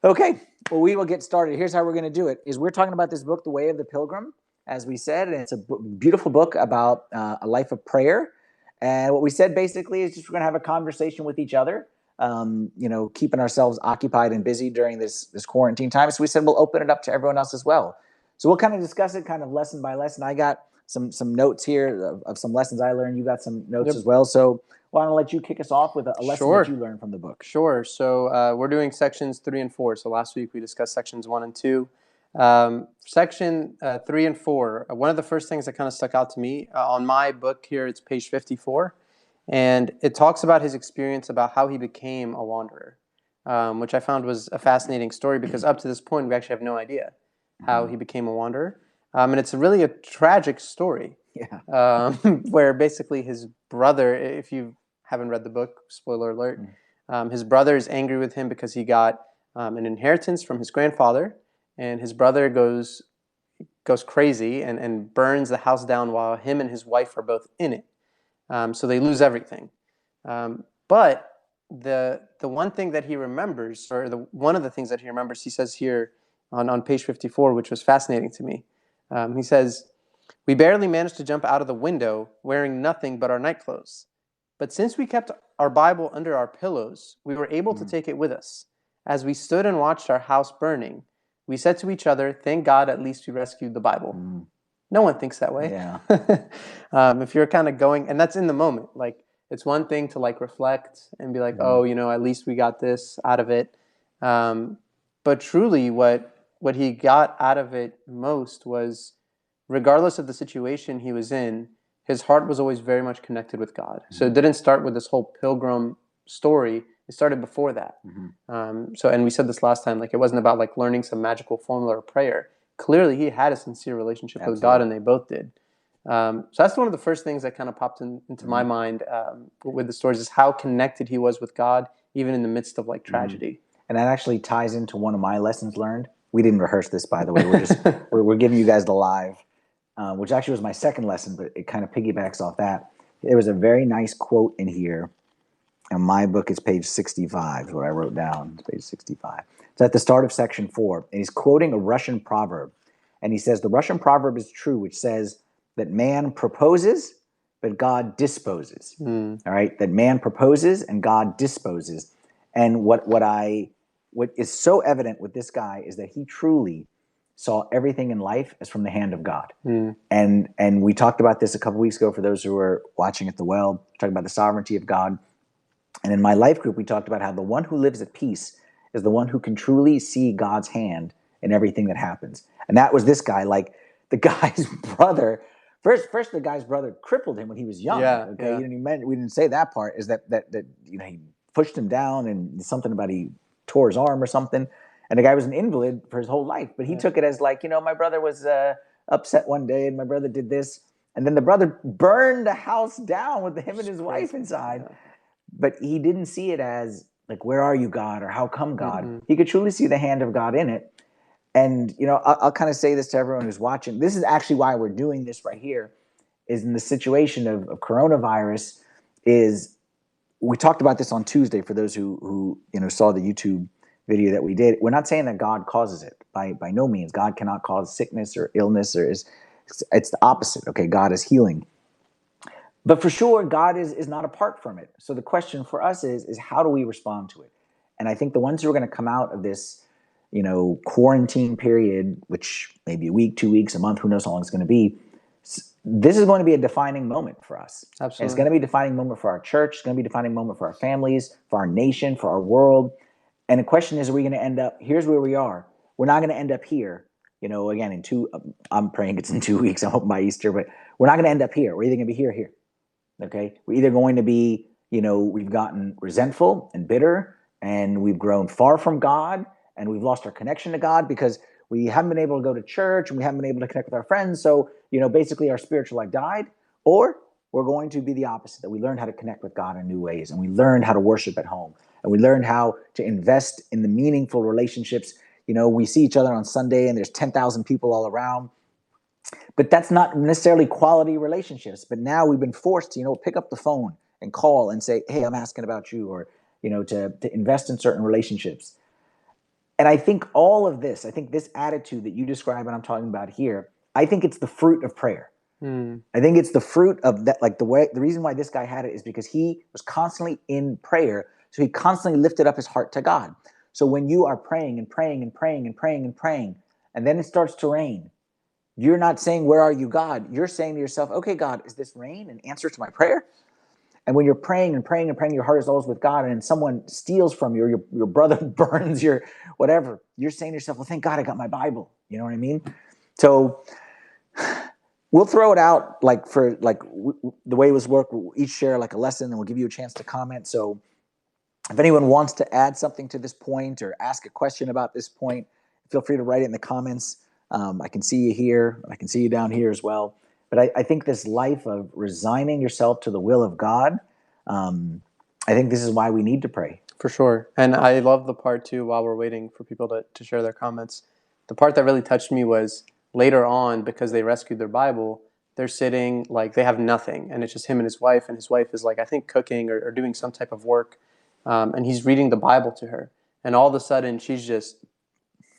Okay, well, we will get started. Here's how we're going to do it: is we're talking about this book, The Way of the Pilgrim, as we said, and it's a beautiful book about a life of prayer. And what we said basically is just we're going to have a conversation with each other, keeping ourselves occupied and busy during this quarantine time. So we said we'll open it up to everyone else as well. So we'll kind of discuss it kind of lesson by lesson. I got some notes here of some lessons I learned. You got some notes as well. So why don't I let you kick us off with a lesson that you learned from the book? Sure. So we're doing sections 3 and 4. So last week we discussed sections 1 and 2. Section 3 and 4, one of the first things that kind of stuck out to me on my book here, it's page 54. And it talks about his experience about how he became a wanderer, which I found was a fascinating story because up to this point, we actually have no idea how he became a wanderer. And it's really a tragic story. Yeah. Where basically his brother, if you haven't read the book, spoiler alert, his brother is angry with him because he got an inheritance from his grandfather, and his brother goes crazy and burns the house down while him and his wife are both in it. So they lose everything. But the one thing that he remembers, or one of the things that he remembers, he says here on page 54, which was fascinating to me. He says, "We barely managed to jump out of the window wearing nothing but our nightclothes. But since we kept our Bible under our pillows, we were able to take it with us. As we stood and watched our house burning, we said to each other, 'Thank God, at least we rescued the Bible.'" No one thinks that way. Yeah. If you're kind of going, and that's in the moment. Like, it's one thing to like reflect and be like, oh, at least we got this out of it. But truly, what he got out of it most was, regardless of the situation he was in, his heart was always very much connected with God. So it didn't start with this whole pilgrim story. It started before that. And we said this last time, like, it wasn't about like learning some magical formula or prayer. Clearly, he had a sincere relationship with God, and they both did. So that's one of the first things that kind of popped into my mind with the stories, is how connected he was with God, even in the midst of like tragedy. And that actually ties into one of my lessons learned. We didn't rehearse this, by the way. We're giving you guys the live, which actually was my second lesson, but it kind of piggybacks off that. There was a very nice quote in here. And my book is page 65, is what I wrote down. It's page 65. It's at the start of section 4. And he's quoting a Russian proverb. And he says, the Russian proverb is true, which says that man proposes, but God disposes. All right? That man proposes and God disposes. And what is so evident with this guy is that he truly saw everything in life as from the hand of God. And we talked about this a couple weeks ago for those who were watching at the well, talking about the sovereignty of God. And in my life group, we talked about how the one who lives at peace is the one who can truly see God's hand in everything that happens. And that was this guy. Like, the guy's brother, first the guy's brother crippled him when he was young. We didn't say that part, is that he pushed him down, and something about he tore his arm or something. And the guy was an invalid for his whole life. But he took it as like, my brother was upset one day, and my brother did this. And then the brother burned the house down with him and his wife inside. But he didn't see it as like, where are you, God? Or how come, God? He could truly see the hand of God in it. And, I'll kind of say this to everyone who's watching. This is actually why we're doing this right here, is in the situation of coronavirus. Is we talked about this on Tuesday for those who saw the YouTube video that we did. We're not saying that God causes it. By no means. God cannot cause sickness or illness, it's the opposite. Okay, God is healing. But for sure, God is not apart from it. So the question for us is how do we respond to it? And I think the ones who are going to come out of this, quarantine period, which may be a week, 2 weeks, a month, who knows how long it's going to be, this is going to be a defining moment for us. Absolutely. And it's going to be a defining moment for our church. It's going to be a defining moment for our families, for our nation, for our world. And the question is, are we going to end up, here's where we are. We're not going to end up here. Again, I'm praying it's in 2 weeks. I'm hoping by Easter, but we're not going to end up here. We're either going to be here or here. Okay, we're either going to be, we've gotten resentful and bitter, and we've grown far from God, and we've lost our connection to God because we haven't been able to go to church and we haven't been able to connect with our friends. So, basically our spiritual life died. Or we're going to be the opposite, that we learned how to connect with God in new ways, and we learned how to worship at home, and we learned how to invest in the meaningful relationships. We see each other on Sunday and there's 10,000 people all around. But that's not necessarily quality relationships. But now we've been forced to, pick up the phone and call and say, hey, I'm asking about you, or, to invest in certain relationships. And I think all of this, I think this attitude that you describe and I'm talking about here, I think it's the fruit of prayer. I think it's the fruit of that, like the reason why this guy had it is because he was constantly in prayer. So he constantly lifted up his heart to God. So when you are praying and praying and praying and praying and praying, and then it starts to rain, you're not saying, "Where are you, God?" You're saying to yourself, "Okay, God, is this rain an answer to my prayer?" And when you're praying and praying and praying, your heart is always with God, and then someone steals from you, or your brother burns your whatever, you're saying to yourself, "Well, thank God I got my Bible." You know what I mean? So we'll throw it out like for like the way it was work. We'll each share like a lesson, and we'll give you a chance to comment. So if anyone wants to add something to this point or ask a question about this point, feel free to write it in the comments. I can see you here. I can see you down here as well. But I think this life of resigning yourself to the will of God, I think this is why we need to pray. For sure. And I love the part too, while we're waiting for people to share their comments. The part that really touched me was later on, because they rescued their Bible, they're sitting like they have nothing. And it's just him and his wife. And his wife is like, I think, cooking or doing some type of work. And he's reading the Bible to her. And all of a sudden, she's just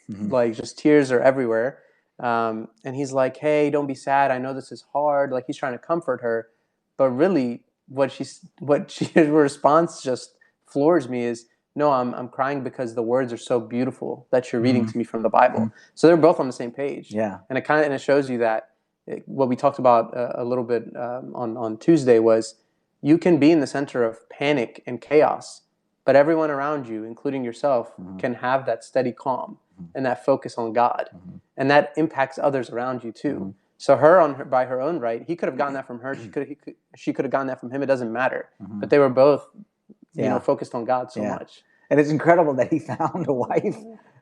like, just tears are everywhere. And he's like, "Hey, don't be sad. I know this is hard." Like, he's trying to comfort her. But really, her response just floors me is, "No, I'm crying because the words are so beautiful that you're reading to me from the Bible." So they're both on the same page. Yeah. And it shows you that what we talked about a little bit on Tuesday was you can be in the center of panic and chaos, but everyone around you, including yourself, can have that steady calm and that focus on God, and that impacts others around you too. So by her own right, he could have gotten that from her. She could have gotten that from him. It doesn't matter. But they were both, focused on God so much. And it's incredible that he found a wife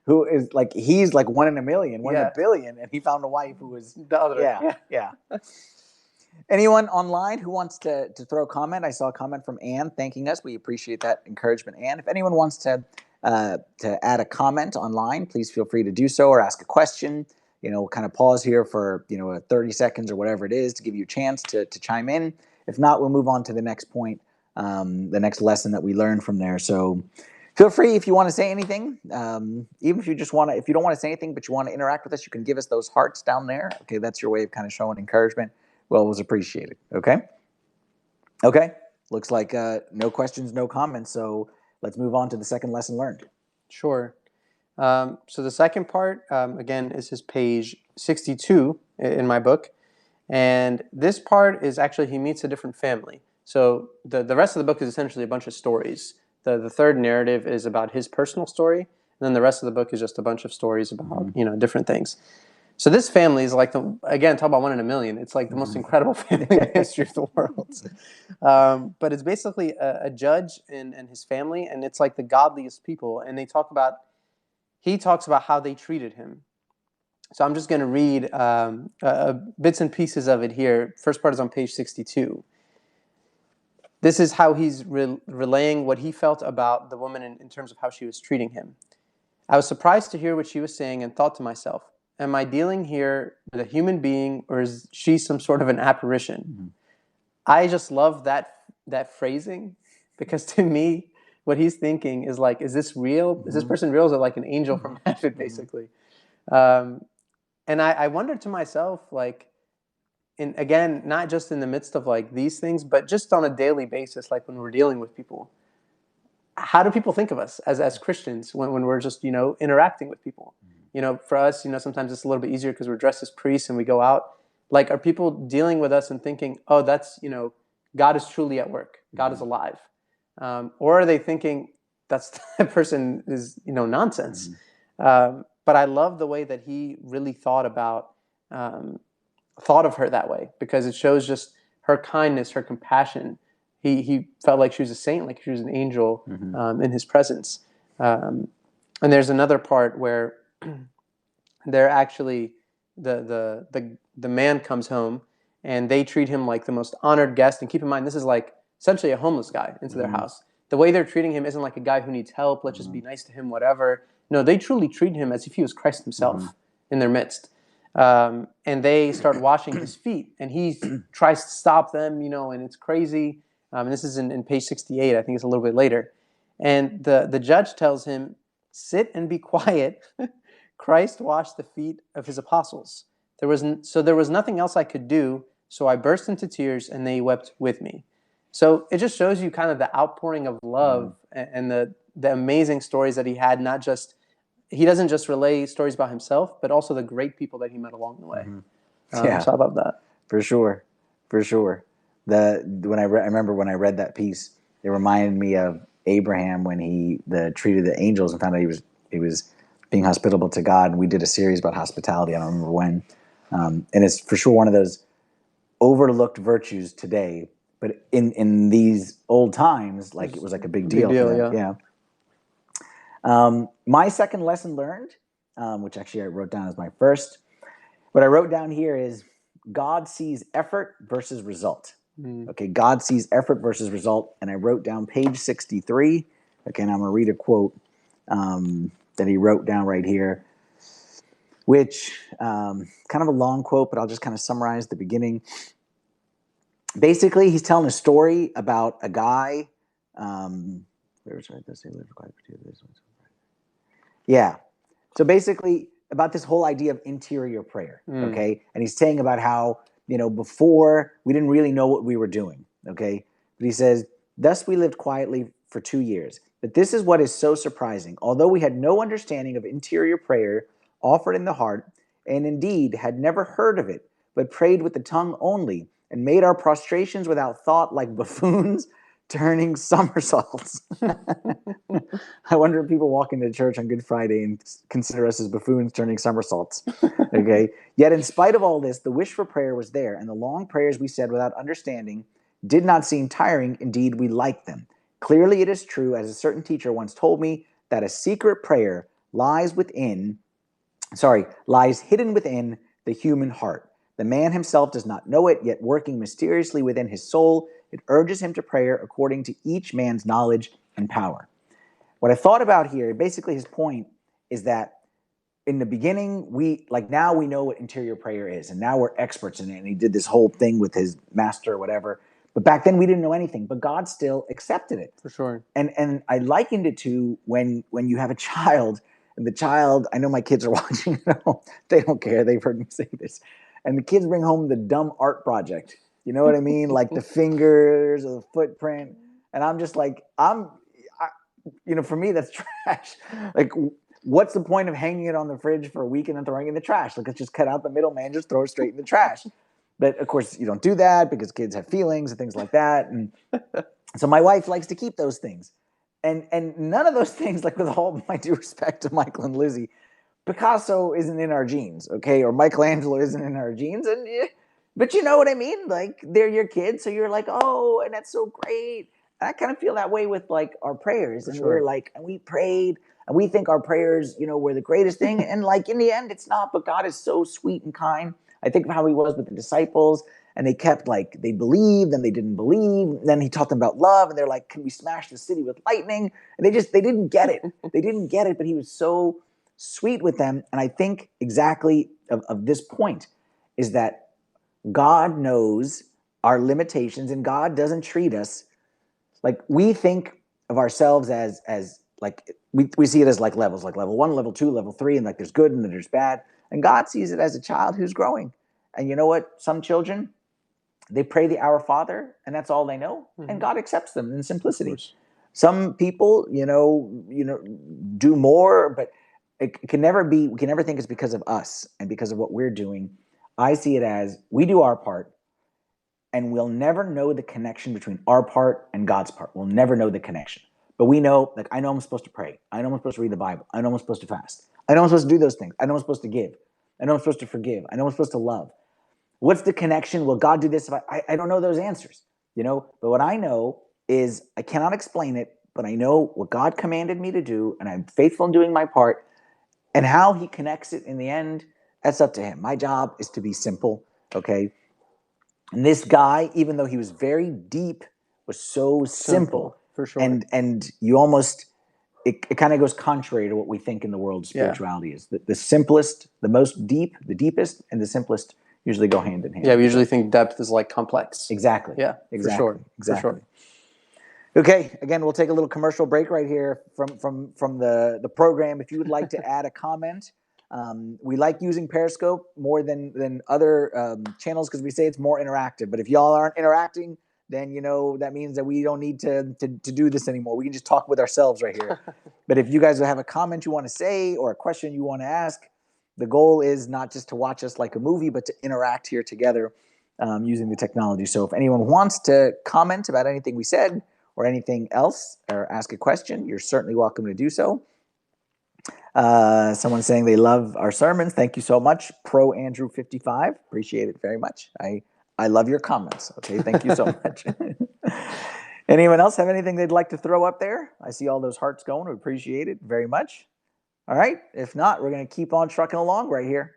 who is like, he's like one in a million, one in a billion, and he found a wife who was the other. Yeah. Anyone online who wants to throw a comment? I saw a comment from Anne thanking us. We appreciate that encouragement, Anne. If anyone wants to add a comment online, please feel free to do so, or ask a question. We'll kind of pause here for 30 seconds or whatever it is to give you a chance to chime in. If not, we'll move on to the next point, the next lesson that we learn from there. So feel free if you want to say anything. Even if you just want to, if you don't want to say anything but you want to interact with us, you can give us those hearts down there. Okay, that's your way of kind of showing encouragement. We'll always appreciate it. Okay. Looks like no questions, no comments. So let's move on to the second lesson learned. Sure. So the second part, again, is page 62 in my book. And this part is actually, he meets a different family. So the rest of the book is essentially a bunch of stories. The third narrative is about his personal story. And then the rest of the book is just a bunch of stories about, different things. So this family is like, again, talk about one in a million. It's like the most incredible family in the history of the world. But it's basically a judge and his family, and it's like the godliest people. And he talks about how they treated him. So I'm just going to read bits and pieces of it here. First part is on page 62. This is how he's relaying what he felt about the woman in terms of how she was treating him. "I was surprised to hear what she was saying and thought to myself, am I dealing here with a human being, or is she some sort of an apparition?" I just love that phrasing, because to me, what he's thinking is like, is this real? Is this person real? Is it like an angel from heaven, basically? And I wondered to myself, like, again, not just in the midst of like these things, but just on a daily basis, like when we're dealing with people, how do people think of us as Christians when we're just, interacting with people? For us, sometimes it's a little bit easier because we're dressed as priests and we go out. Like, are people dealing with us and thinking, oh, that's, God is truly at work. God is alive. Or are they thinking that person is, nonsense? But I love the way that he really thought of her that way, because it shows just her kindness, her compassion. He felt like she was a saint, like she was an angel in his presence. And there's another part where they're actually, the man comes home and they treat him like the most honored guest. And keep in mind, this is like essentially a homeless guy into their house. The way they're treating him isn't like a guy who needs help. Let's just be nice to him, whatever. No, they truly treat him as if he was Christ himself in their midst. And they start washing his feet, and he tries to stop them, and it's crazy. And this is in page 68. I think it's a little bit later. And the judge tells him, sit and be quiet. Christ washed the feet of his apostles. There was nothing else I could do, so I burst into tears, and they wept with me. So it just shows you kind of the outpouring of love and the amazing stories that he had. Not just he doesn't just relay stories about himself, but also the great people that he met along the way. Yeah. So I love that. For sure, for sure. I remember when I read that piece, it reminded me of Abraham when he treated the angels and found out he was being hospitable to God. And we did a series about hospitality. I don't remember when, and it's for sure one of those overlooked virtues today. But in these old times, like it was like a big deal. For them. Yeah. My second lesson learned, which actually I wrote down as my first. What I wrote down here is God sees effort versus result. Okay, God sees effort versus result. And I wrote down page 63. Okay, and I'm going to read a quote that he wrote down right here, which kind of a long quote, but I'll just kind of summarize the beginning. Basically, he's telling a story about a guy. Yeah. So basically, about this whole idea of interior prayer, okay? And he's saying about how, before we didn't really know what we were doing, okay? But he says, thus we lived quietly for 2 years. But this is what is so surprising. Although we had no understanding of interior prayer offered in the heart, and indeed had never heard of it, but prayed with the tongue only, and made our prostrations without thought like buffoons turning somersaults. I wonder if people walk into church on Good Friday and consider us as buffoons turning somersaults. Okay. Yet in spite of all this, the wish for prayer was there, and the long prayers we said without understanding did not seem tiring. Indeed, we liked them. Clearly, it is true, as a certain teacher once told me, that a secret prayer lies hidden within the human heart. The man himself does not know it, yet working mysteriously within his soul, it urges him to prayer according to each man's knowledge and power. What I thought about here, basically his point is that in the beginning, now we know what interior prayer is, and now we're experts in it, and he did this whole thing with his master or whatever. But back then we didn't know anything, but God still accepted it. For sure. And I likened it to when you have a child, and the child, I know my kids are watching, they don't care, they've heard me say this. And the kids bring home the dumb art project. You know what I mean? Like the fingers or the footprint. And I'm just like, for me, that's trash. Like, what's the point of hanging it on the fridge for a week and then throwing it in the trash? Like, let's just cut out the middle man, just throw it straight in the trash. But of course, you don't do that because kids have feelings and things like that. And so my wife likes to keep those things. And none of those things, like with all my due respect to Michael and Lizzie, Picasso isn't in our genes, okay? Or Michelangelo isn't in our genes. But you know what I mean? Like, they're your kids, so you're like, oh, and that's so great. And I kind of feel that way with like our prayers. And we're like, and we prayed, and we think our prayers, were the greatest thing. And like in the end, it's not, but God is so sweet and kind. I think of how he was with the disciples, and they kept they believed, and they didn't believe. And then he taught them about love, and they're like, can we smash the city with lightning? And they didn't get it. They didn't get it, but he was so sweet with them. And I think exactly of this point is that God knows our limitations, and God doesn't treat us like we think of ourselves as like we see it as like levels, like level 1, level 2, level 3, and like there's good and then there's bad. And God sees it as a child who's growing. And you know what? Some children, they pray the Our Father, and that's all they know, and God accepts them in simplicity. Some people, do more, but it can never be. We can never think it's because of us and because of what we're doing. I see it as we do our part, and we'll never know the connection between our part and God's part. We'll never know the connection. But we know, like, I know I'm supposed to pray. I know I'm supposed to read the Bible. I know I'm supposed to fast. I know I'm supposed to do those things. I know I'm supposed to give. I know I'm supposed to forgive. I know I'm supposed to love. What's the connection? Will God do this? I don't know those answers, But what I know is I cannot explain it, but I know what God commanded me to do, and I'm faithful in doing my part. And how he connects it in the end, that's up to him. My job is to be simple, okay? And this guy, even though he was very deep, was so simple. For sure. And you almost, it kind of goes contrary to what we think in the world spirituality is. The simplest, the most deep, the deepest, and the simplest usually go hand in hand. Yeah, we usually think depth is like complex. Exactly. Yeah, exactly. for sure. Exactly. For sure. Okay, again, we'll take a little commercial break right here from the program. If you would like to add a comment, we like using Periscope more than other channels because we say it's more interactive. But if y'all aren't interacting, then that means that we don't need to do this anymore. We can just talk with ourselves right here. But if you guys have a comment you want to say or a question you want to ask, the goal is not just to watch us like a movie, but to interact here together using the technology. So if anyone wants to comment about anything we said, or anything else, or ask a question, you're certainly welcome to do so. Someone's saying they love our sermons. Thank you so much, Pro Andrew 55. Appreciate it very much. I love your comments. Okay, thank you so much. Anyone else have anything they'd like to throw up there? I see all those hearts going. We appreciate it very much. All right. If not, we're going to keep on trucking along right here.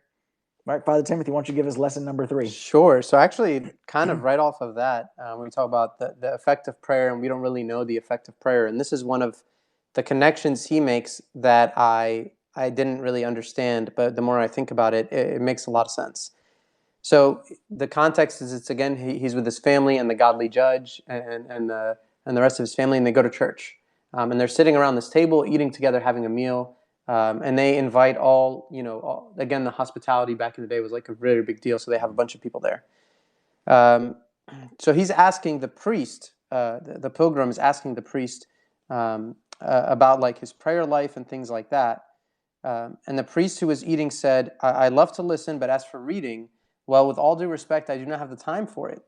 All right, Father Timothy, why don't you give us lesson number 3? Sure. So actually, kind of right off of that, when we talk about the effect of prayer, and we don't really know the effect of prayer, and this is one of the connections he makes that I didn't really understand, but the more I think about it, it makes a lot of sense. So the context is, it's again, he's with his family and the godly judge and the rest of his family, and they go to church, and they're sitting around this table, eating together, having a meal. And they invite again, the hospitality back in the day was like a really big deal. So they have a bunch of people there. So he's asking the priest, the pilgrim is asking the priest about like his prayer life and things like that. And the priest who was eating said, I love to listen, but as for reading, well, with all due respect, I do not have the time for it.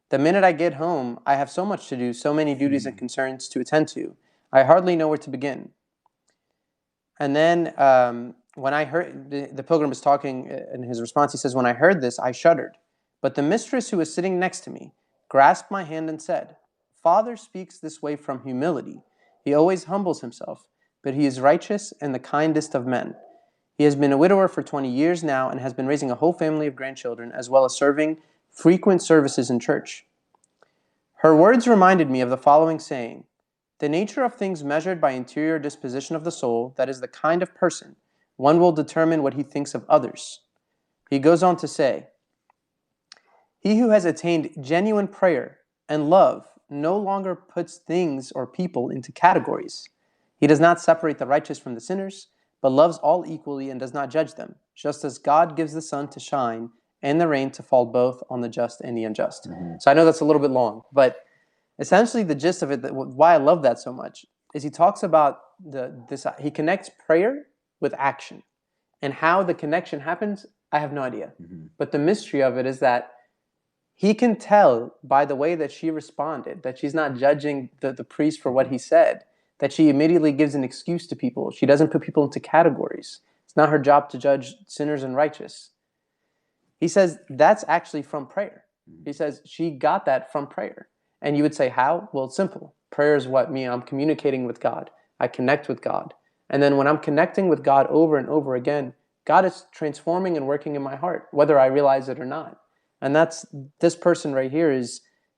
The minute I get home, I have so much to do, so many duties and concerns to attend to. I hardly know where to begin. And then when I heard, the pilgrim is talking, in his response, he says, when I heard this, I shuddered. But the mistress who was sitting next to me grasped my hand and said, Father speaks this way from humility. He always humbles himself, but he is righteous and the kindest of men. He has been a widower for 20 years now and has been raising a whole family of grandchildren, as well as serving frequent services in church. Her words reminded me of the following saying, the nature of things measured by interior disposition of the soul, that is the kind of person, one will determine what he thinks of others. He goes on to say, he who has attained genuine prayer and love no longer puts things or people into categories. He does not separate the righteous from the sinners, but loves all equally and does not judge them, just as God gives the sun to shine and the rain to fall both on the just and the unjust. Mm-hmm. So I know that's a little bit long, but essentially the gist of it, why I love that so much, is he talks about he connects prayer with action. And how the connection happens, I have no idea. Mm-hmm. But the mystery of it is that he can tell by the way that she responded, that she's not judging the priest for what he said, that she immediately gives an excuse to people. She doesn't put people into categories. It's not her job to judge sinners and righteous. He says that's actually from prayer. He says she got that from prayer. And you would say, how? Well, it's simple. Prayer is what I'm communicating with God. I connect with God. And then when I'm connecting with God over and over again, God is transforming and working in my heart, whether I realize it or not. And that's this person right here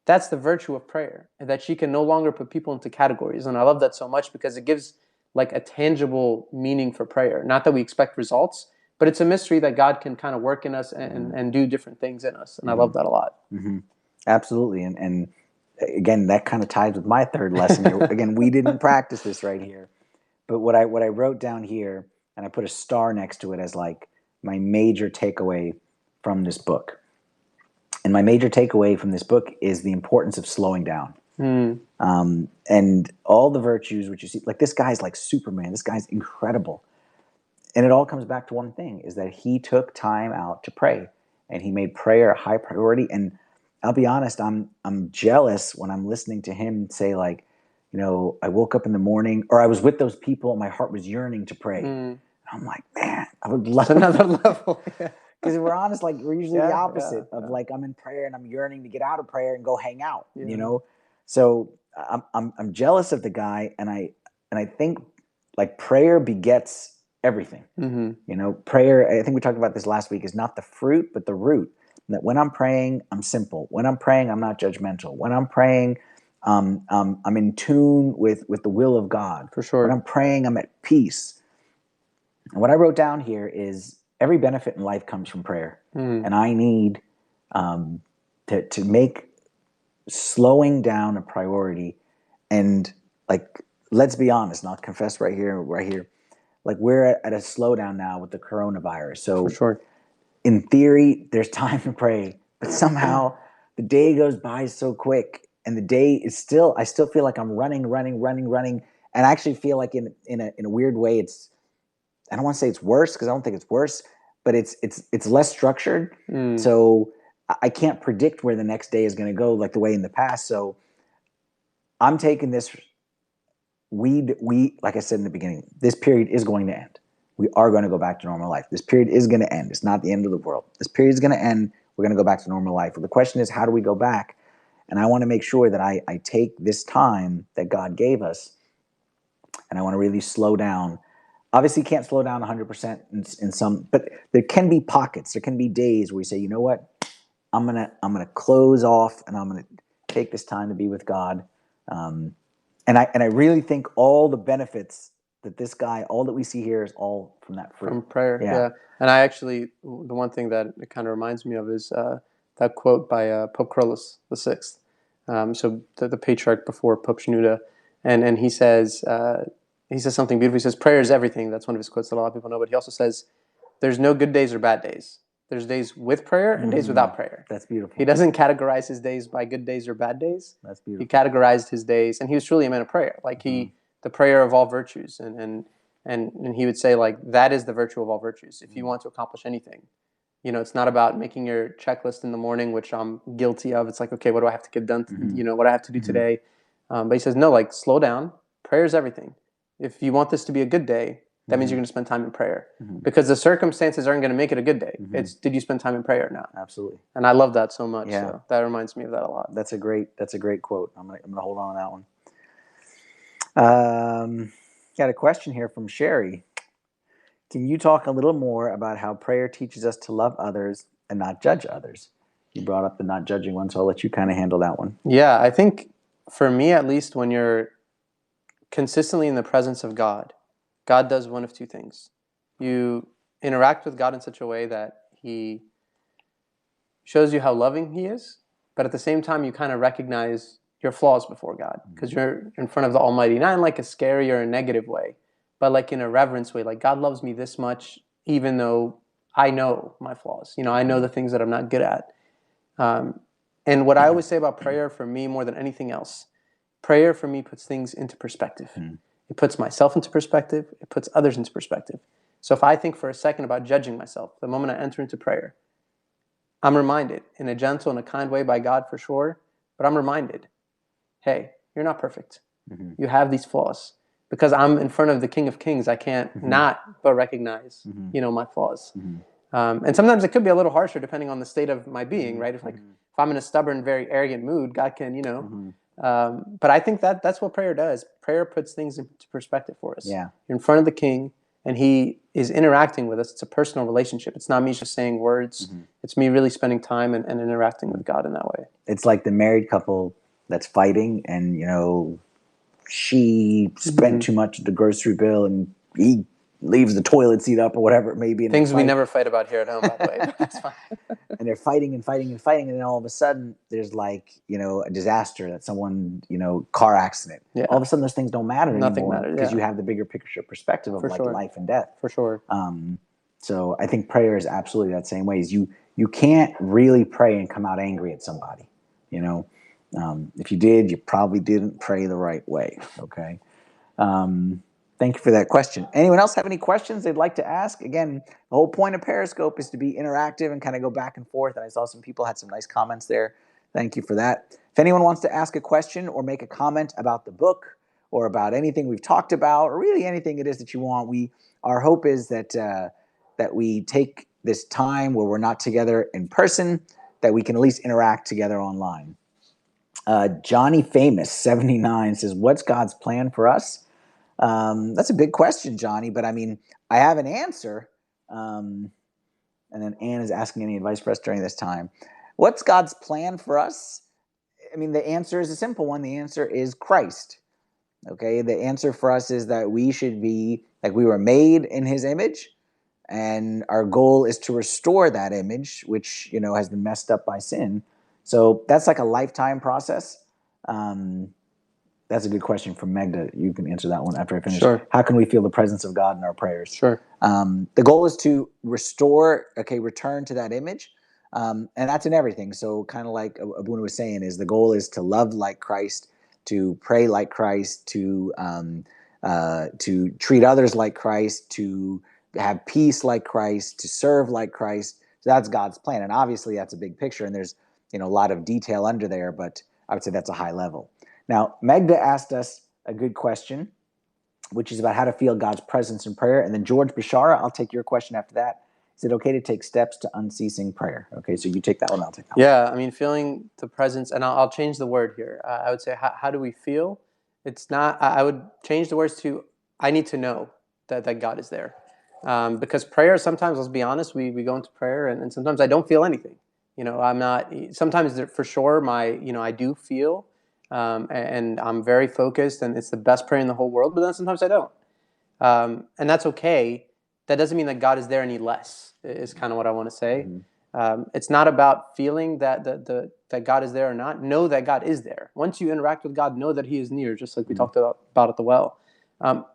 that's the virtue of prayer, that she can no longer put people into categories. And I love that so much because it gives like a tangible meaning for prayer. Not that we expect results, but it's a mystery that God can kind of work in us and do different things in us. And I love that a lot. Mm-hmm. Absolutely. And again, that kind of ties with my third lesson here. Again, we didn't practice this right here, but what I wrote down here, and I put a star next to it as like my major takeaway from this book. And my major takeaway from this book is the importance of slowing down. And all the virtues which you see, like this guy's like Superman. This guy's incredible. And it all comes back to one thing, is that he took time out to pray, and he made prayer a high priority. And I'll be honest, I'm jealous when I'm listening to him say like, I woke up in the morning, or I was with those people and my heart was yearning to pray. And I'm like, man, I would love another level. Because if we're honest, like we're usually the opposite of like I'm in prayer and I'm yearning to get out of prayer and go hang out, So I'm jealous of the guy, and I think like prayer begets everything. Mm-hmm. Prayer, I think we talked about this last week, is not the fruit but the root. That when I'm praying, I'm simple. When I'm praying, I'm not judgmental. When I'm praying, I'm in tune with the will of God. For sure. When I'm praying, I'm at peace. And what I wrote down here is every benefit in life comes from prayer. And I need to make slowing down a priority And like, let's be honest, and I'll confess right here. Like, we're at a slowdown now with the coronavirus. For So sure. in theory, there's time to pray, but somehow the day goes by so quick, and the day is still. I still feel like I'm running, and I actually feel like in a weird way, it's. I don't want to say it's worse because I don't think it's worse, but it's less structured. So I can't predict where the next day is going to go like the way in the past. So I'm taking this. We like I said in the beginning, this period is going to end. We are going to go back to normal life. This period is going to end. It's not the end of the world. This period is going to end. We're going to go back to normal life. But the question is, how do we go back? And I want to make sure that I take this time that God gave us, and I want to really slow down. Obviously, you can't slow down 100% in some, but there can be pockets. There can be days where you say, you know what, I'm gonna close off, and I'm gonna take this time to be with God. And I really think all the benefits that this guy, all that we see here, is all from that fruit. From prayer, yeah. And I actually, the one thing that it kind of reminds me of is that quote by Pope Carolus VI. So the patriarch before Pope Shenouda, and he says something beautiful. He says, "Prayer is everything." That's one of his quotes that a lot of people know. But he also says, "There's no good days or bad days. There's days with prayer and days without prayer." That's beautiful. He doesn't categorize his days by good days or bad days. That's beautiful. He categorized his days, and he was truly a man of prayer. Like the prayer of all virtues, and he would say, like, that is the virtue of all virtues. If you want to accomplish anything, it's not about making your checklist in the morning, which I'm guilty of. It's like, okay, what do I have to get done? What do I have to do today? But he says, no, like, slow down. Prayer is everything. If you want this to be a good day, that means you're going to spend time in prayer, because the circumstances aren't going to make it a good day. It's, did you spend time in prayer or not? Absolutely. And I love that so much. Yeah. So that reminds me of that a lot. That's a great quote. I'm gonna hold on to that one. Got a question here from Sherry. Can you talk a little more about how prayer teaches us to love others and not judge others? You brought up the not judging one, so I'll let you kind of handle that one. Yeah, I think for me, at least, when you're consistently in the presence of God, God does one of two things. You interact with God in such a way that He shows you how loving He is, but at the same time, you kind of recognize your flaws before God, because you're in front of the Almighty, not in like a scary or a negative way, but like in a reverence way. Like, God loves me this much, even though I know my flaws. I know the things that I'm not good at. And what I always say about prayer, for me, more than anything else, prayer for me puts things into perspective. It puts myself into perspective. It puts others into perspective. So if I think for a second about judging myself, the moment I enter into prayer, I'm reminded in a gentle and a kind way by God, for sure, but I'm reminded, hey, you're not perfect. You have these flaws. Because I'm in front of the King of Kings, I can't not but recognize, my flaws. And sometimes it could be a little harsher depending on the state of my being, right? If I'm in a stubborn, very arrogant mood, God can, but I think that's what prayer does. Prayer puts things into perspective for us. Yeah. You're in front of the King, and He is interacting with us. It's a personal relationship. It's not me just saying words. It's me really spending time and interacting with God in that way. It's like the married couple that's fighting, and she spent too much of the grocery bill, and he leaves the toilet seat up or whatever it may be. Things we never fight about here at home, by the way. But that's fine. And they're fighting, and then all of a sudden there's like, a disaster, that someone, car accident. Yeah. All of a sudden those things don't matter Nothing anymore, matters, because you have the bigger picture perspective of sure. life and death. For sure. So I think prayer is absolutely that same way. Is you can't really pray and come out angry at somebody. If you did, you probably didn't pray the right way. Okay. Thank you for that question. Anyone else have any questions they'd like to ask? Again, the whole point of Periscope is to be interactive and kind of go back and forth. And I saw some people had some nice comments there. Thank you for that. If anyone wants to ask a question or make a comment about the book or about anything we've talked about, or really anything it is that you want, our hope is that we take this time where we're not together in person, that we can at least interact together online. Johnny Famous 79 says, "What's God's plan for us?" That's a big question, Johnny, but I mean, I have an answer. And then Ann is asking any advice for us during this time. What's God's plan for us? I mean, the answer is a simple one. The answer is Christ. Okay, the answer for us is that we should be, like, we were made in His image, and our goal is to restore that image, which, has been messed up by sin. So that's like a lifetime process. That's a good question from Magda. You can answer that one after I finish. Sure. How can we feel the presence of God in our prayers? Sure. The goal is to return to that image. And that's in everything. So kind of like Abuna was saying, is the goal is to love like Christ, to pray like Christ, to treat others like Christ, to have peace like Christ, to serve like Christ. So that's God's plan. And obviously that's a big picture, and there's a lot of detail under there, but I would say that's a high level. Now, Magda asked us a good question, which is about how to feel God's presence in prayer. And then George Bashara, I'll take your question after that. Is it okay to take steps to unceasing prayer? Okay, so you take that one, I'll take that one. Yeah, I mean, feeling the presence, and I'll change the word here. I would say, how do we feel? It's not, I would change the words to, I need to know that God is there. Because prayer, sometimes, let's be honest, we go into prayer, and sometimes I don't feel anything. I'm not, sometimes for sure, I do feel, and I'm very focused, and it's the best prayer in the whole world, but then sometimes I don't. And that's okay. That doesn't mean that God is there any less, is kind of what I want to say. Mm-hmm. It's not about feeling that that God is there or not. Know that God is there. Once you interact with God, know that He is near, just like we talked about at the well.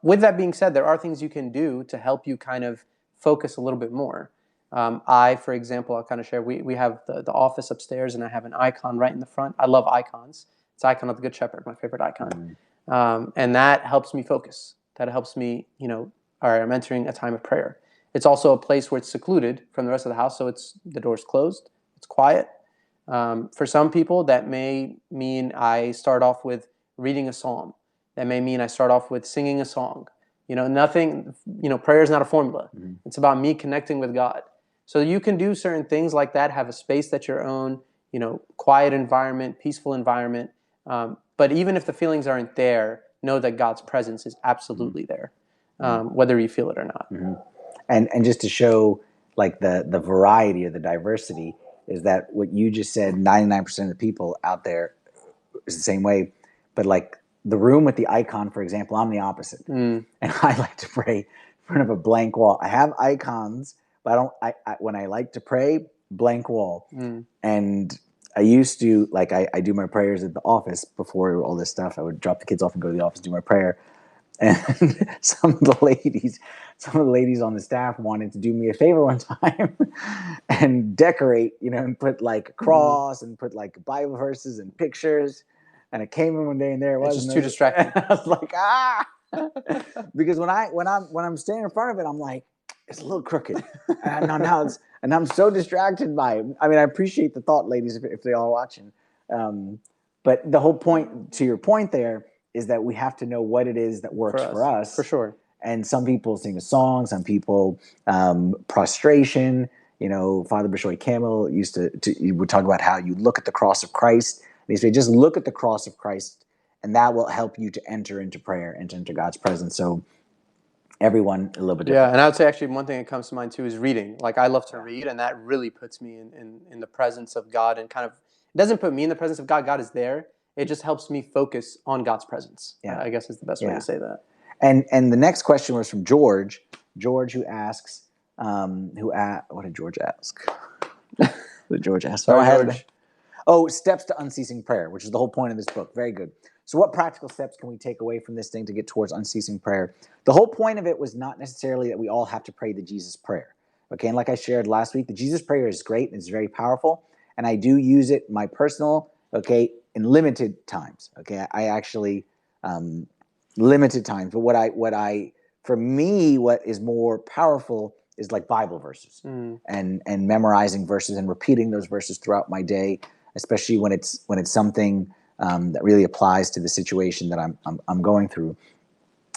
With that being said, there are things you can do to help you kind of focus a little bit more. For example, I'll kind of share, we have the office upstairs, and I have an icon right in the front. I love icons. It's the icon of the Good Shepherd, my favorite icon. And that helps me focus. That helps me, all right, I'm entering a time of prayer. It's also a place where it's secluded from the rest of the house, so the door's closed, it's quiet. For some people, that may mean I start off with reading a psalm. That may mean I start off with singing a song. Prayer is not a formula. Mm-hmm. It's about me connecting with God. So you can do certain things like that, have a space that's your own, quiet environment, peaceful environment. But even if the feelings aren't there, know that God's presence is absolutely there, whether you feel it or not. Mm-hmm. And just to show like the variety or the diversity is that what you just said, 99% of the people out there is the same way. But like the room with the icon, for example, I'm the opposite. And I like to pray in front of a blank wall. I have icons, but when I like to pray, blank wall. And I used to, like, I do my prayers at the office before all this stuff. I would drop the kids off and go to the office, do my prayer. And some of the ladies on the staff wanted to do me a favor one time and decorate, and put like a cross and put like Bible verses and pictures. And I came in one day and there it was. It's just too distracting. I was like, because when I'm standing in front of it, I'm like, it's a little crooked. And I'm so distracted by it. I mean, I appreciate the thought, ladies, if they all watching. But the whole point, to your point there, is that we have to know what it is that works for us. For sure. And some people sing a song, some people prostration. Father Bishoy Campbell would talk about how you look at the cross of Christ. And he said, just look at the cross of Christ, and that will help you to enter into prayer and to enter God's presence. So everyone a little bit different. Yeah, and I would say actually one thing that comes to mind too is reading. Like I love to read, and that really puts me in the presence of God, and kind of, it doesn't put me in the presence of God. God is there. It just helps me focus on God's presence. Yeah. I guess is the best way to say that. And the next question was from George. George, who asks, what did George ask? What did George ask? George. Steps to unceasing prayer, which is the whole point of this book. Very good. So what practical steps can we take away from this thing to get towards unceasing prayer? The whole point of it was not necessarily that we all have to pray the Jesus prayer. Okay, and like I shared last week, the Jesus prayer is great and it's very powerful. And I do use it, my personal, in limited times. Okay, I actually limited times. But for me, what is more powerful is like Bible verses and memorizing verses and repeating those verses throughout my day, especially when it's something that really applies to the situation that I'm going through.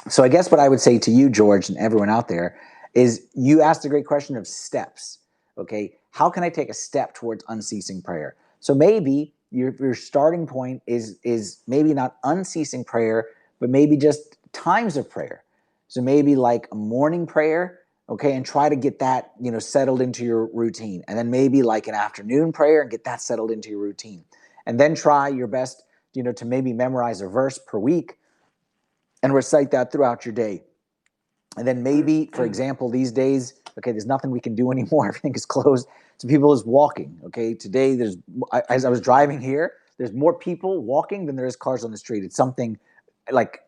So I guess what I would say to you, George, and everyone out there is you asked a great question of steps. Okay, how can I take a step towards unceasing prayer? So maybe your starting point is maybe not unceasing prayer, but maybe just times of prayer. So maybe like a morning prayer, okay, and try to get that, settled into your routine. And then maybe like an afternoon prayer and get that settled into your routine. And then try your best, to maybe memorize a verse per week and recite that throughout your day. And then maybe, for example, these days, okay, there's nothing we can do anymore. Everything is closed. So people is walking, okay? Today, as I was driving here, there's more people walking than there is cars on the street. It's something like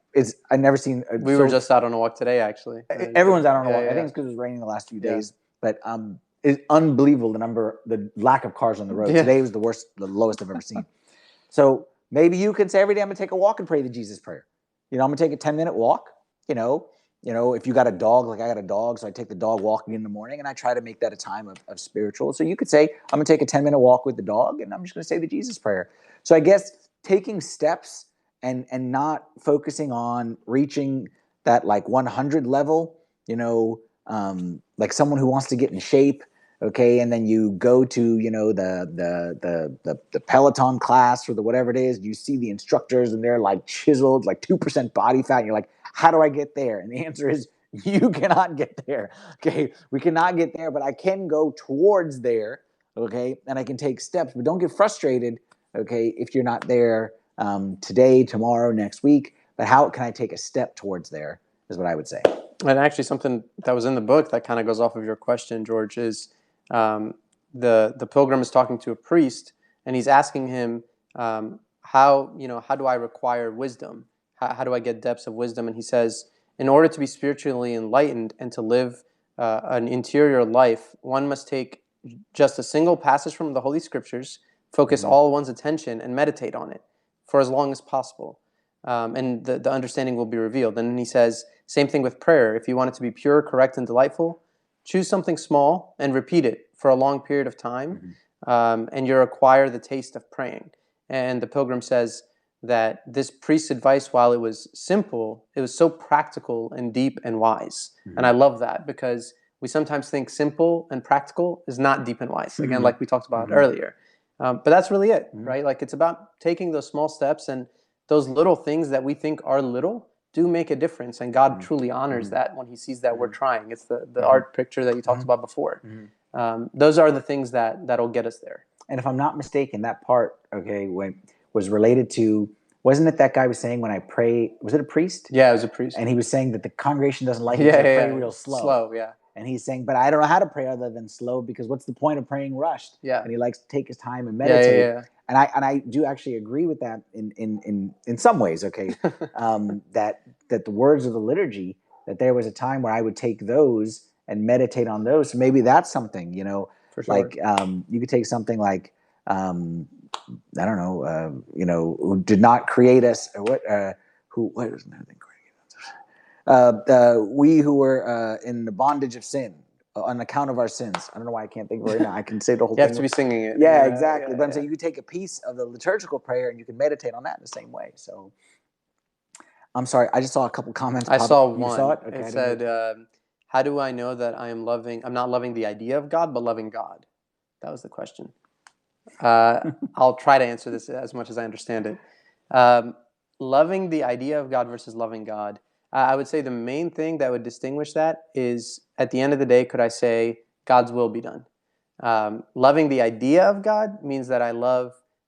I've never seen. We were just out on a walk today, actually. Everyone's out on a walk. Yeah. I think it's because it was raining the last few days, but it's unbelievable the lack of cars on the road. Yeah. Today was the lowest I've ever seen. So maybe you could say every day I'm gonna take a walk and pray the Jesus prayer. I'm gonna take a 10-minute walk. If you got a dog, like I got a dog, so I take the dog walking in the morning, and I try to make that a time of spiritual. So you could say I'm gonna take a 10-minute walk with the dog, and I'm just gonna say the Jesus prayer. So I guess taking steps and not focusing on reaching that like 100 level, like someone who wants to get in shape, okay, and then you go to the Peloton class or the whatever it is. You see the instructors and they're like chiseled, like 2% body fat, and you're like, how do I get there? And the answer is you cannot get there. Okay, we cannot get there, but I can go towards there. Okay, and I can take steps, but don't get frustrated. Okay, if you're not there today, tomorrow, next week, but how can I take a step towards there? Is what I would say. And actually, something that was in the book that kind of goes off of your question, George, is the pilgrim is talking to a priest, and he's asking him how do I require wisdom? How do I get depths of wisdom? And he says, in order to be spiritually enlightened and to live an interior life, one must take just a single passage from the Holy Scriptures, focus all one's attention, and meditate on it for as long as possible. And the understanding will be revealed. And he says, same thing with prayer. If you want it to be pure, correct, and delightful, choose something small and repeat it for a long period of time, and you'll acquire the taste of praying. And the pilgrim says that this priest's advice, while it was simple, it was so practical and deep and wise. And I love that, because we sometimes think simple and practical is not deep and wise, again, like we talked about earlier. But that's really it, right? Like, it's about taking those small steps, and those little things that we think are little do make a difference, and God truly honors that when he sees that we're trying. It's the art picture that you talked about before. Those are the things that'll get us there. And if I'm not mistaken, that part, was related to, wasn't it that guy was saying when I pray, was it a priest? Yeah, it was a priest. And he was saying that the congregation doesn't like it, so I pray real slow. Slow, yeah. And he's saying, but I don't know how to pray other than slow, because what's the point of praying rushed? Yeah. And he likes to take his time and meditate. Yeah. And I do actually agree with that in some ways, okay? that the words of the liturgy, that there was a time where I would take those and meditate on those. So maybe that's something, For sure. like you could take something like, I don't know, who did not create us, or what was another thing? We who were in the bondage of sin on account of our sins. I don't know why I can't think of it right now. I can say the whole thing. You have to be singing it. Yeah, exactly. But I'm saying you could take a piece of the liturgical prayer and you can meditate on that in the same way. So I'm sorry, I just saw a couple comments. I saw one. You saw it? Okay, it said, how do I know that I'm not loving the idea of God, but loving God? That was the question. I'll try to answer this as much as I understand it. Loving the idea of God versus loving God. I would say the main thing that would distinguish that is, at the end of the day, could I say God's will be done? Loving the idea of God means that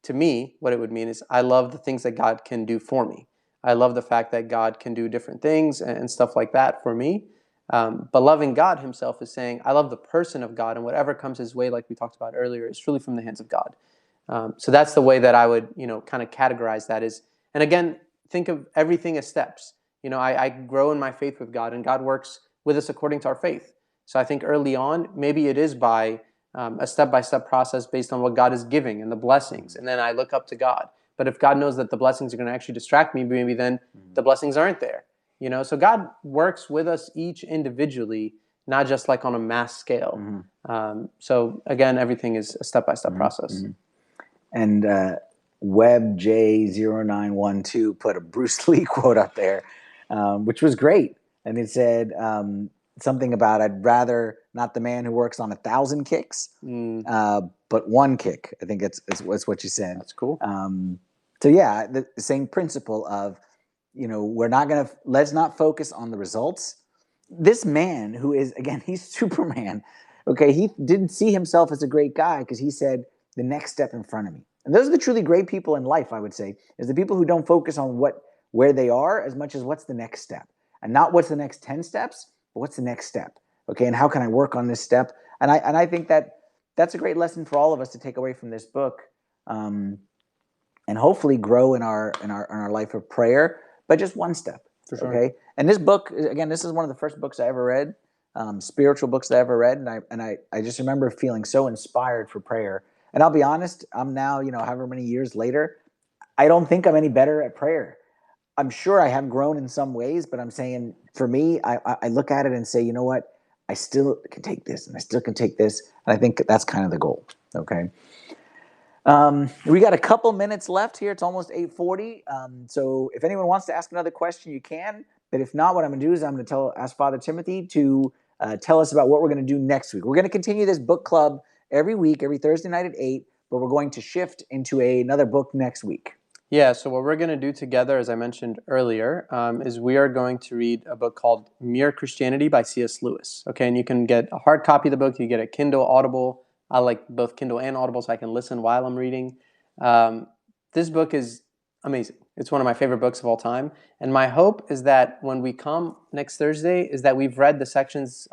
to me, what it would mean is I love the things that God can do for me. I love the fact that God can do different things and stuff like that for me. But loving God himself is saying, I love the person of God, and whatever comes his way, like we talked about earlier, is truly from the hands of God. So that's the way that I would, kind of categorize that is. And again, think of everything as steps. I grow in my faith with God, and God works with us according to our faith. So I think early on, maybe it is by a step-by-step process based on what God is giving and the blessings. And then I look up to God. But if God knows that the blessings are going to actually distract me, maybe then the blessings aren't there. So God works with us each individually, not just like on a mass scale. So again, everything is a step-by-step process. And WebJ0912 put a Bruce Lee quote up there, which was great. And it said something about, I'd rather not the man who works on 1,000 kicks, but one kick. I think it's what you said. That's cool. So yeah, the same principle of, let's not focus on the results. This man who is, again, he's Superman. Okay, he didn't see himself as a great guy because he said the next step in front of me. And those are the truly great people in life, I would say, is the people who don't focus on where they are as much as what's the next step. And not what's the next 10 steps, but what's the next step. Okay, and how can I work on this step? And I think that's a great lesson for all of us to take away from this book, and hopefully grow in our life of prayer, but just one step. For sure. Okay. And this book, again, this is one of the first books I ever read, spiritual books that I ever read. And I just remember feeling so inspired for prayer. And I'll be honest, I'm now, however many years later, I don't think I'm any better at prayer. I'm sure I have grown in some ways, but I'm saying for me, I look at it and say, you know what? I still can take this and I still can take this. And I think that's kind of the goal. Okay. We got a couple minutes left here. It's almost 8:40. So if anyone wants to ask another question, you can. But if not, what I'm going to do is I'm going to ask Father Timothy to tell us about what we're going to do next week. We're going to continue this book club every week, every Thursday night at 8, but we're going to shift into another book next week. Yeah, so what we're going to do together, as I mentioned earlier, is we are going to read a book called Mere Christianity by C.S. Lewis. Okay, and you can get a hard copy of the book. You get a Kindle, Audible. I like both Kindle and Audible, so I can listen while I'm reading. This book is amazing. It's one of my favorite books of all time. And my hope is that when we come next Thursday, is that we've read the sections,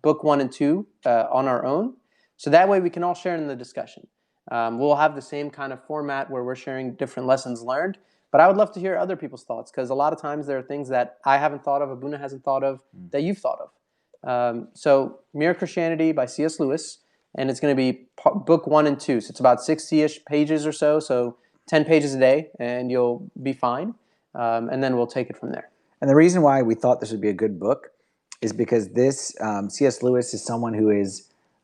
book 1 and 2, on our own. So that way we can all share in the discussion. We'll have the same kind of format where we're sharing different lessons learned, but I would love to hear other people's thoughts because a lot of times there are things that I haven't thought of, Abuna hasn't thought of, that you've thought of. So Mere Christianity by C.S. Lewis, and it's going to be book 1 and 2. So it's about 60-ish pages or so 10 pages a day, and you'll be fine. And then we'll take it from there. And the reason why we thought this would be a good book is because this C.S. Lewis is someone who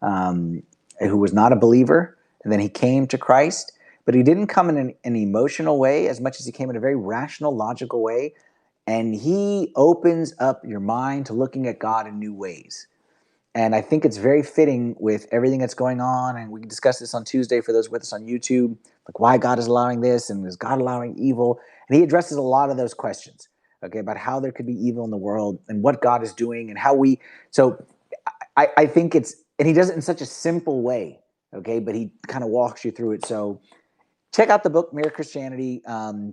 was not a believer. And then he came to Christ, but he didn't come in an emotional way as much as he came in a very rational, logical way. And he opens up your mind to looking at God in new ways. And I think it's very fitting with everything that's going on. And we can discuss this on Tuesday for those with us on YouTube, like why God is allowing this and is God allowing evil? And he addresses a lot of those questions, okay, about how there could be evil in the world and what God is doing and how so I think and he does it in such a simple way. Okay, but he kind of walks you through it. So check out the book, Mere Christianity.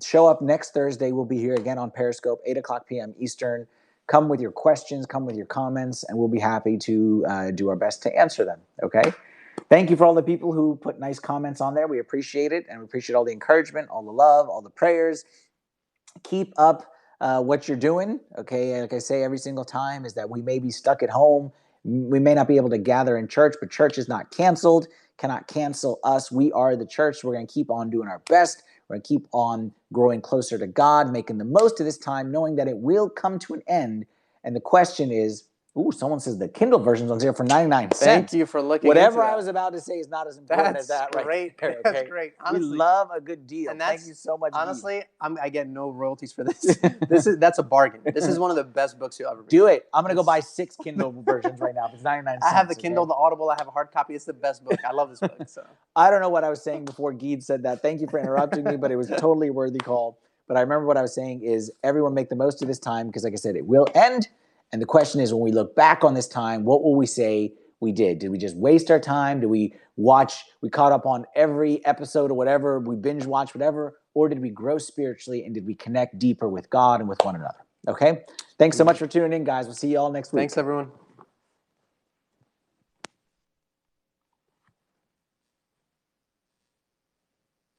Show up next Thursday. We'll be here again on Periscope, 8 o'clock p.m. Eastern. Come with your questions, come with your comments, and we'll be happy to do our best to answer them, okay? Thank you for all the people who put nice comments on there. We appreciate it, and we appreciate all the encouragement, all the love, all the prayers. Keep up what you're doing, okay? Like I say every single time is that we may be stuck at home. We may not be able to gather in church, but church is not canceled. Cannot cancel us. We are the church. We're going to keep on doing our best. We're going to keep on growing closer to God, making the most of this time, knowing that it will come to an end. And the question is, someone says the Kindle version's on sale for 99 cents. Thank you for looking Whatever into that. I was about to say is not as important as that great. right there. Okay? That's great. Honestly, we love a good deal. And thank you so much. Honestly, I get no royalties for this. That's a bargain. This is one of the best books you'll ever read. Do it. I'm going to go buy 6 Kindle versions right now. If it's 99 cents. I have the Kindle, the Audible. I have a hard copy. It's the best book. I love this book. So I don't know what I was saying before Geed said that. Thank you for interrupting me, but it was totally a worthy call. But I remember what I was saying is everyone make the most of this time because, like I said, it will end. And the question is, when we look back on this time, what will we say we did? Did we just waste our time? Did we caught up on every episode or whatever, we binge watch whatever, or did we grow spiritually and did we connect deeper with God and with one another? Okay? Thanks so much for tuning in, guys. We'll see you all next week. Thanks, everyone.